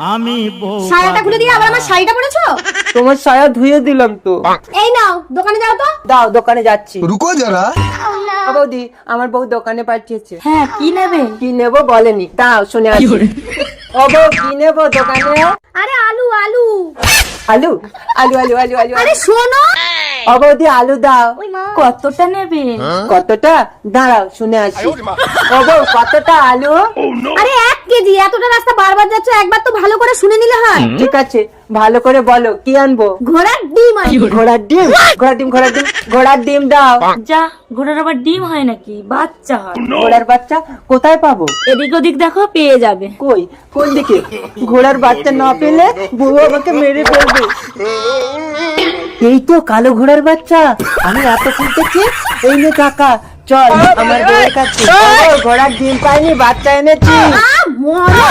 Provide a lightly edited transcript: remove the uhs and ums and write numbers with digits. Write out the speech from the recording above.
আমি সায়াটা খুলে দিয়ে আবার আমার শাড়িটা পরেছো? তোমার সায়া ধুয়ে দিলাম তো। এই নাও দোকানে যাও তো। দাও, দোকানে যাচ্ছি। रुको जरा। বৌদি, আমার বউ দোকানে পাঠিয়েছে। হ্যাঁ কি নেবে? কি নেবো বলেনি, দাও শুনে আসি। ও বউ, কি নেবো দোকানে? আরে আলু আলু। আলু আলু আলু আলু আলু আরে শোনো, ও বৌদি, আলু দাও। কতটা নেবে? কতটা? দাঁড়াও শুনে আসি। ও বউ, কতটা আলু? আরে 1 কেজি। এতটা রাস্তা বারবার যাচ্ছ, একবার তো ভালো করে শুনে নিলে হয়। ঠিক আছে, ভালো করে বলো কি আনবো। ঘোড়ার ডিম আনবো। ঘোড়ার ডিম? ঘোড়ার ডিম, ঘোড়ার ডিম, ঘোড়ার ডিম দাও। যা, ঘোড়ার আবার ডিম হয় নাকি? বাচ্চা হয়। ঘোড়ার বাচ্চা কোথায় পাবো? এদিক ওদিক দেখো, পেয়ে যাবে। কই, কোন দিকে? ঘোড়ার বাচ্চা না পেলে বউ আমাকে মেরে ফেলবে। এই তো কালো ঘোড়ার বাচ্চা, আমি এত খুঁজতেছি। এই নে কাকা, চল আমার বউয়ের কাছে। ও, ঘোড়ার ডিম পাইনি, বাচ্চা এনেছি। মরো।